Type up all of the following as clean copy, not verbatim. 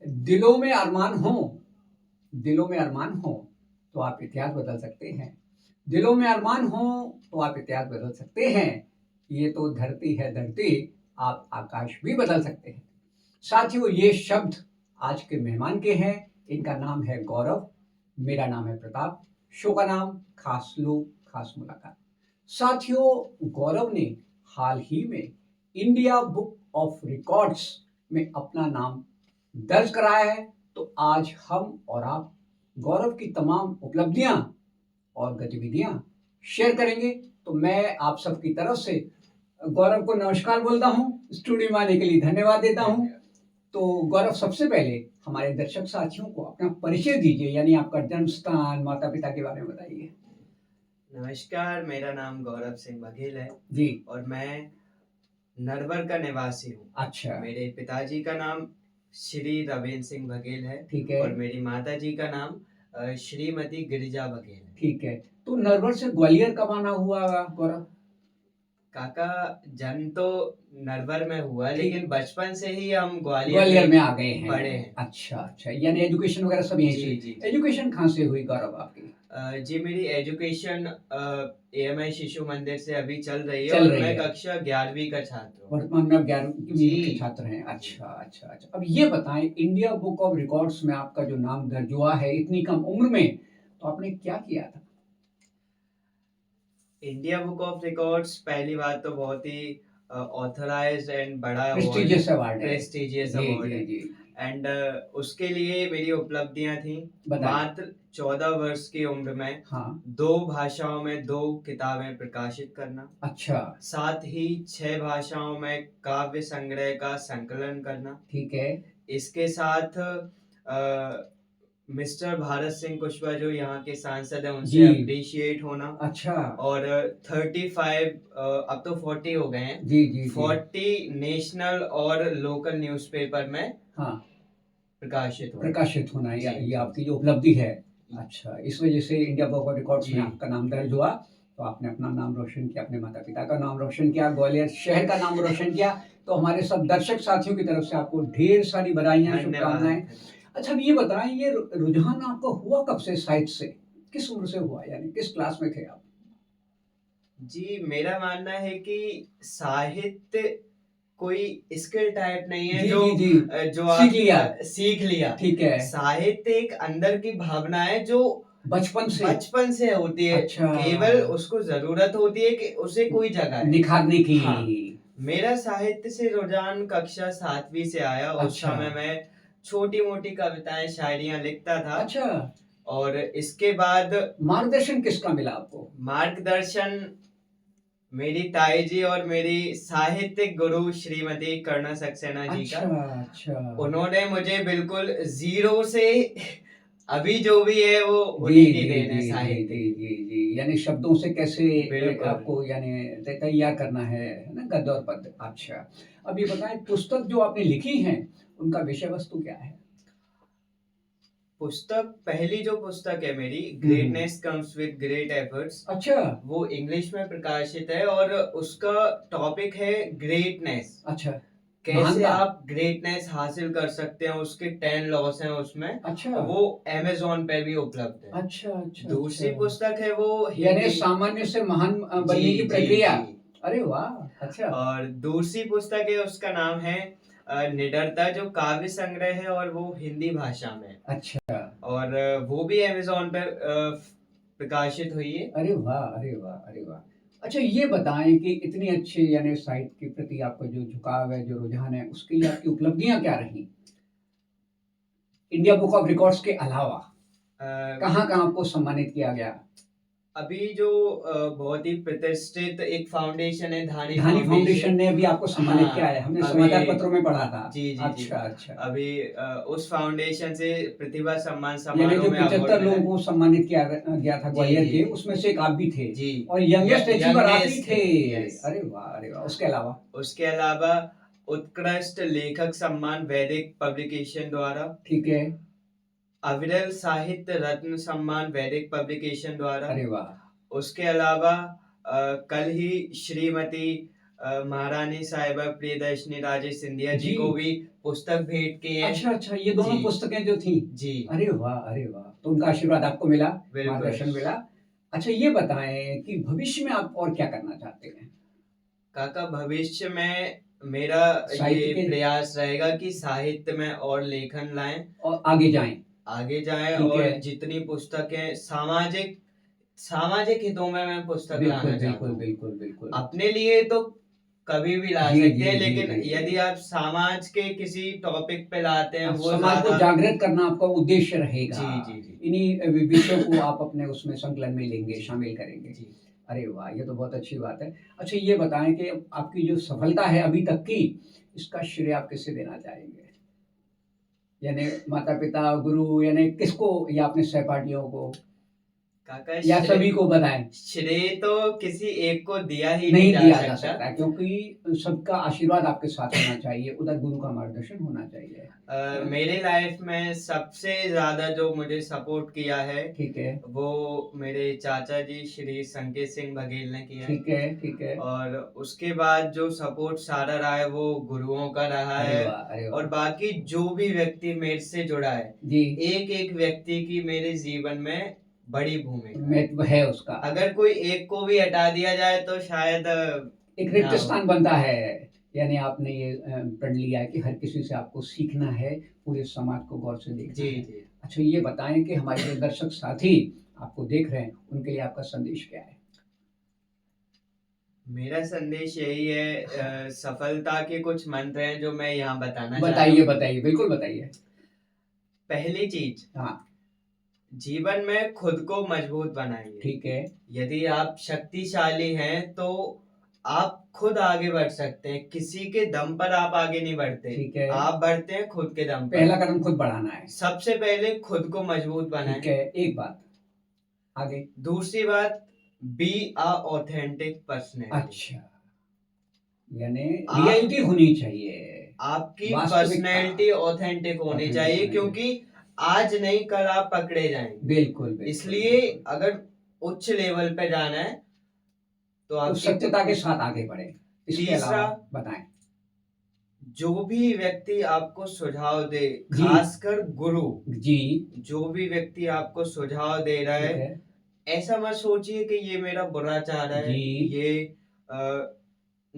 दिलों में अरमान हो, दिलों में अरमान हो तो आप इतिहास बदल सकते हैं। दिलों में अरमान हो तो आप इतिहास बदल सकते हैं। ये तो धरती है धरती, आप आकाश भी बदल सकते हैं। साथियों, ये शब्द आज के मेहमान के हैं। इनका नाम है गौरव, मेरा नाम है प्रताप। शो का नाम खास लोग खास मुलाकात। साथियों, गौरव ने हाल ही में इंडिया बुक ऑफ रिकॉर्ड्स में अपना नाम दर्ज कराया है। तो आज हम और आप गौरव की तमाम उपलब्धियां और गतिविधियां शेयर करेंगे। तो मैं आप सबकी तरफ से गौरव को नमस्कार बोलता हूं, स्टूडियो में आने के लिए धन्यवाद देता हूं। तो गौरव, सबसे पहले हमारे दर्शक साथियों को अपना परिचय दीजिए, यानी आपका जन्म स्थान, माता पिता के बारे में बताइए। नमस्कार, मेरा नाम गौरव सिंह बघेल है जी। और मैं नरवर का निवासी हूँ। अच्छा। मेरे पिताजी का नाम श्री रविंद्र सिंह बघेल है। ठीक है। और मेरी माता जी का नाम श्रीमती गिरिजा बघेल है। ठीक है। तो नरवर से ग्वालियर कब आना हुआ गौरव? काका, जन्म तो नरवर में हुआ, लेकिन बचपन से ही हम ग्वालियर में आ गए हैं, पढ़े हैं। अच्छा अच्छा, यानी एजुकेशन वगैरह सब यहीं से? जी। एजुकेशन कहाँ से हुई गौरव आपकी? जी, मेरी एजुकेशन एएमआई शिशु मंदिर से अभी चल रही है चल और रही मैं है। कक्षा 11वीं का छात्र हूँ। वर्तमान में आप 11वीं जी। के छात्र हैं। अच्छा अच्छा अच्छा। अब ये बताएं, इंडिया बुक ऑफ रिकॉर्ड्स में आपका जो नाम दर्ज हुआ है इतनी कम उम्र में, तो आपने क्या किया था? इंडिया बुक ऑफ रिकॉर्ड्स पहली बात तो बहुत ही ऑथराइज्ड एंड बड़ा प्रेस्टिजियस अवार्ड है। प्रेस्टिजियस जी अवार्ड जी है। जी। एंड उसके लिए मेरी उपलब्धियां थी। बताएं। मात्र 14 वर्ष की उम्र में हाँ। 2 भाषाओं में 2 किताबें प्रकाशित करना। अच्छा। साथ ही 6 भाषाओं में काव्य संग्रह का संकलन करना। ठीक है। इसके साथ मिस्टर भारत सिंह कुशवाहा जो यहाँ के सांसद हैं उनसे जी। अप्रिशिएट होना। अच्छा। और 35 अब तो 40 हो गए हैं। जी जी जी। 40 नेशनल और लोकल न्यूज़पेपर में हाँ, प्रकाशित होना ये जी। आपकी जो उपलब्धि है। अच्छा, इस वजह से इंडिया बुक ऑफ रिकॉर्ड्स में जी। आपका नाम दर्ज हुआ। तो आपने अपना नाम रोशन किया, अपने माता पिता का नाम रोशन किया, ग्वालियर शहर का नाम रोशन किया। तो हमारे सब दर्शक साथियों की तरफ से आपको ढेर सारी बधाइयाँ, शुभकामनाएं। अच्छा, अब ये बताएं, ये रुझान आपको हुआ कब से साहित्य से? किस उम्र से हुआ, यानी किस क्लास में थे आप? जी, मेरा मानना है कि साहित्य कोई स्किल टाइप नहीं है जी, जो जी, जी। जो सीख आप लिया। सीख लिया। ठीक है। साहित्य एक अंदर की भावना है जो बचपन से होती है। अच्छा। केवल उसको जरूरत होती है कि उसे कोई जगह है निखारने की। हाँ। मेरा साहित्य से रुझान कक्षा 7वीं से आया। उस अच्छा। समय मैं छोटी मोटी कविताएं शायरियां लिखता था। अच्छा। और इसके बाद मार्गदर्शन किसका मिला आपको? मार्गदर्शन मेरी ताई जी और मेरी साहित्यिक गुरु श्रीमती करुणा सक्सेना जी का। अच्छा अच्छा। उन्होंने मुझे बिल्कुल जीरो से अभी जो भी है वो जी उन्हीं की जी देन है जी जी साहित्य जी की। जी जी, यानी शब्दों से कैसे बिल्कुल। आपको यानी तैयार करना है ना, गद्य और पद्य। अच्छा, अब ये बताएं, पुस्तक जो आपने लिखी है उनका विषय वस्तु क्या है? पुस्तक, पहली जो पुस्तक है मेरी, greatness comes with great efforts, अच्छा। वो इंग्लिश में प्रकाशित है और उसका टॉपिक है ग्रेटनेस। अच्छा। कैसे महानता। आप ग्रेटनेस हासिल कर सकते हैं, उसके 10 लॉस हैं उसमें। अच्छा। वो अमेज़न पे भी उपलब्ध है। अच्छा अच्छा। दूसरी अच्छा। पुस्तक है वो यानी हिंदी। सामान्य से महान बनने जी, की जी, प्रक्रिया। जी। अरे वाह। अच्छा। और दूसरी पुस्तक है, उसका नाम है निडरता, जो काव्य संग्रह है और वो हिंदी भाषा में है। अच्छा। और वो भी अमेज़न पर प्रकाशित हुई है। अरे वाह अरे वाह अरे वाह। अच्छा, ये बताएं कि इतनी अच्छे यानी साहित्य के प्रति आपका जो झुकाव है, जो रुझान है, उसके लिए आपकी उपलब्धियां क्या रही इंडिया बुक ऑफ रिकॉर्ड्स के अलावा? कहाँ कहाँ आपको सम्मानित किया गया? अभी जो बहुत ही प्रतिष्ठित एक फाउंडेशन है, धानी धानी फाउंडेशन फाउंडेशन ने भी आपको सम्मानित हाँ, किया है, हमने अभी समाचार पत्रों में पढ़ा था। जी, जी, जी। अच्छा अच्छा। अभी उस फाउंडेशन से प्रतिभा सम्मान यानी समारोह जो में अवार्ड 75 मिला है। लोगों को सम्मानित किया गया था जी, ग्वालियर जी, के, जी। उसमें से एक आप भी थे। जी। और यंगेस्ट अचीवर आप ही यंगेस्ट थे। यस। अरे वाह अरे वाह। उसके अलावा? उसके अलावा उत्कृष्ट लेखक सम्मान वैदिक पब्लिकेशन द्वारा, ठीक है। अविरल साहित्य रत्न सम्मान वैदिक पब्लिकेशन द्वारा। अरे वाह। उसके अलावा कल ही श्रीमती महारानी साहिबा प्रियदर्शनी राजे सिंधिया जी जी। को भी पुस्तक भेंट की है। अच्छा अच्छा, ये दोनों जी। पुस्तकें जो थी, जी अरे वाह अरे वाह, तो उनका आशीर्वाद आपको मिला, बिल्कुल। मार्गदर्शन मिला। अच्छा ये बताएं कि भविष्य में आप और क्या करना चाहते हैं? काका, भविष्य में मेरा साहित्य ये के प्रयास रहेगा कि साहित्य में और लेखन लाएं, और आगे जाएं। आगे जाएं, ठीक और है। जितनी पुस्तकें सामाजिक सामाजिक हितों में मैं पुस्तक बिल्कुल लाना चाहता बिल्कुल हूँ। बिल्कुल बिल्कुल। अपने लिए तो कभी भी ला जी, सकते जी, हैं, जी, लेकिन जी, जी। यदि आप समाज के किसी टॉपिक पे लाते हैं वो समाज को ज्यादा। जागृत करना आपका उद्देश्य रहेगा। जी जी जी इन्हीं विषयों को आप अपने उसमें संकलन में लेंगे, शामिल करेंगे। जी। अरे वाह! ये तो बहुत अच्छी बात है। अच्छा ये बताएँ कि आपकी जो सफलता है अभी तक की, इसका श्रेय आप किसे देना चाहेंगे? यानी माता-पिता, गुरु यानी किसको, या अपने सहपाठियों को, काका, या सभी को बताएँ? श्रेय तो किसी एक को दिया ही नहीं नहीं दिया जा जा सकता। सकता, क्योंकि सबका आशीर्वाद आपके साथ होना चाहिए, उधर गुरु का मार्गदर्शन होना चाहिए। मेरे लाइफ में सबसे ज्यादा जो मुझे सपोर्ट किया है ठीक है, वो मेरे चाचा जी श्री संकेत सिंह बघेल ने किया है। ठीक है, ठीक है। और उसके बाद जो सपोर्ट सारा रहा है वो गुरुओं का रहा अरे है। वाह! अरे वाह! और बाकी जो भी व्यक्ति मेरे से जुड़ा है, जी, एक एक व्यक्ति की मेरे जीवन में बड़ी भूमिका है। महत्व है उसका। अगर कोई एक को भी हटा दिया जाए तो शायद एक ना रिक्त हो। स्थान बनता है। यानी आपने ये प्रण लिया है कि हर किसी से आपको सीखना है, पूरे समाज को गौर से देखना जी है। जी। अच्छा ये बताएँ कि हमारे जो दर्शक साथी आपको देख रहे हैं, उनके लिए आपका संदेश क्या है? मेरा संदेश यही है, सफलता के कुछ मंत्र हैं जो मैं यहाँ बताना चाहता बताइए, हूँ। बताइए, बिल्कुल बताइए। पहली चीज, हाँ, जीवन में खुद को मजबूत बनाइए। ठीक है, यदि आप शक्तिशाली हैं तो आप खुद आगे बढ़ सकते हैं, किसी के दम पर आप आगे नहीं बढ़ते। ठीक है। आप बढ़ते हैं खुद के दम पर। पहला कदम खुद बढ़ाना है। सबसे पहले खुद को मजबूत बनाएं। ठीक है, एक बात। आगे? दूसरी बात, बी अ ऑथेंटिक पर्सनैलिटी। अच्छा, यानी आप- रियलिटी होनी चाहिए। आपकी वास्तविकता। पर्सनैलिटी ऑथेंटिक होनी Authentic चाहिए, होनी क्योंकि आज नहीं कल आप पकड़े जाएंगे। बिल्कुल, बिल्कुल। इसलिए बिल्कुल। अगर उच्च लेवल पे जाना है तो तो आपकी सत्यता के साथ आगे बढ़े। इसके तीसरा, अलावा बताएं। जो भी व्यक्ति आपको सुझाव दे, जी। खासकर गुरु, जी, जो भी व्यक्ति आपको सुझाव दे रहा ठीक है, है। ऐसा मत सोचिए कि ये मेरा बुरा चाह रहा है, जी। ये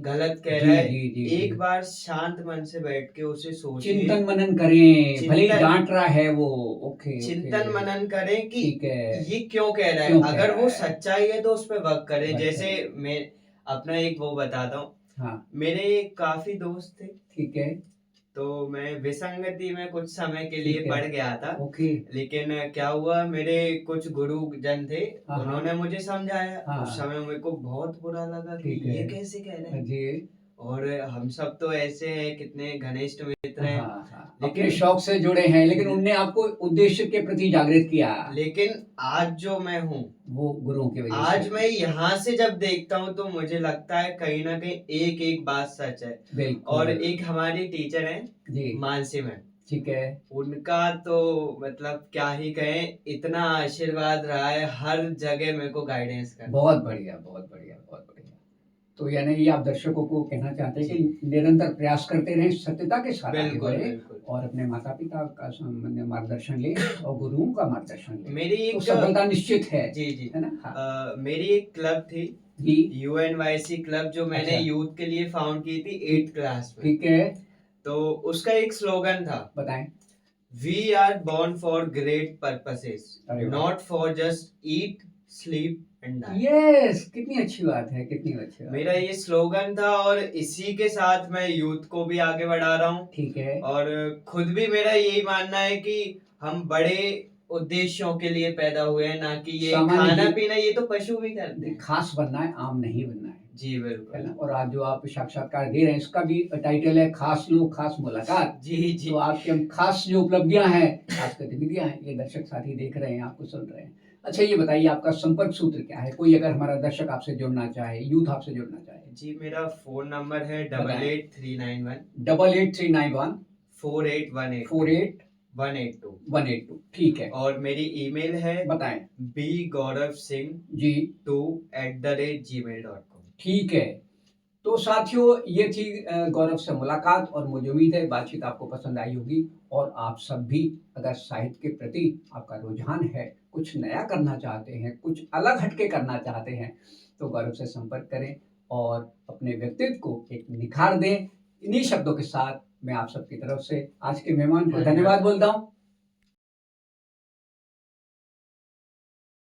गलत कह जी, रहा है। जी, जी, एक जी। बार शांत मन से बैठ के उसे सोचिए, चिंतन मनन करें, भले ही चिंतन- डांट रहा है वो, ओके, चिंतन मनन करें कि ठीक है। ये क्यों कह रहा है। क्यों कह अगर रहा वो है? सच्चाई है तो उस पर वर्क करें। वर्क जैसे करें। मैं अपना एक वो बताता हूँ। हाँ, मेरे काफी दोस्त थे, ठीक है, तो मैं विसंगति में कुछ समय के लिए ठीक है। पड़ गया था। ओके। लेकिन क्या हुआ, मेरे कुछ गुरुजन थे, हाँ, उन्होंने मुझे समझाया। हाँ। उस समय मेरे को बहुत बुरा लगा कि ठीक ये है। कैसे कह रहे हैं, जी, और हम सब तो ऐसे हैं, कितने घनिष्ठ मित्र हैं। हाँ, हाँ। लेकिन- अपने शौक से जुड़े हैं, लेकिन उनने आपको उद्देश्य के प्रति जागृत किया। लेकिन आज जो मैं हूँ, वो गुरुओं की वजह से। आज मैं यहाँ से जब देखता हूँ तो मुझे लगता है कहीं ना कहीं एक एक बात सच है। बिल्कुल। और एक हमारी टीचर है जी, मानसी मैम, ठीक है। उनका तो मतलब क्या ही कहें, इतना आशीर्वाद रहा है, हर जगह मेरे को गाइडेंस कर। बहुत बढ़िया, बहुत बढ़िया, बहुत बढ़िया। तो यानी ये आप दर्शकों को कहना चाहते हैं कि निरंतर प्रयास करते रहें, सत्यता के साथ आगे बिल्कुल बढ़ें, बिल्कुल। और अपने माता पिता का मार्गदर्शन लें और गुरुओं का मार्गदर्शन लें, मेरी तो एक सफलता निश्चित है। जी जी है ना? हाँ। मेरी एक क्लब थी, जी, UNYC क्लब, जो मैंने अच्छा। यूथ के लिए फाउंड की थी 8th क्लास में। ठीक है, तो उसका एक स्लोगन था, बताएं। We are born for great purposes, अरे वाह। not for just eat, sleep and die. Yes, कितनी अच्छी बात है, कितनी अच्छी बात मेरा है। ये स्लोगन था, और इसी के साथ मैं यूथ को भी आगे बढ़ा रहा हूँ। ठीक है। और खुद भी मेरा यही मानना है कि हम बड़े उद्देश्यों के लिए पैदा हुए हैं, ना कि ये सामान्य खाना जीव- पीना, ये तो पशु भी करते हैं। खास बनना है, आम नहीं बनना है। जी है बिल्कुल। ना? और आज जो आप साक्षात्कार दे रहे हैं, इसका भी टाइटल है खास लोग खास मुलाकात। जी जी। तो आपके हम खास जो उपलब्धियां हैं, खास गतिविधियां हैं, ये दर्शक साथी देख रहे हैं, आपको सुन रहे हैं। अच्छा ये बताइए, आपका संपर्क सूत्र क्या है? कोई अगर हमारा दर्शक आपसे जुड़ना चाहे, यूथ आपसे जुड़ना चाहे? जी, मेरा फोन नंबर है बताएं। 8839148182। 8839148182। ठीक है, और मेरी ईमेल है बताएं। bgauravsingh2@gmail.com। जी, ठीक है। तो साथियों, ये थी गौरव से मुलाकात, और मुझे उम्मीद है बातचीत आपको पसंद आई होगी। और आप सब भी अगर साहित्य के प्रति आपका रुझान है, कुछ नया करना चाहते हैं, कुछ अलग हटके करना चाहते हैं, तो गौरव से संपर्क करें और अपने व्यक्तित्व को एक निखार दें। इन्हीं शब्दों के साथ मैं आप सबकी तरफ से आज के मेहमान को धन्यवाद। धन्यवाद बोलता हूँ।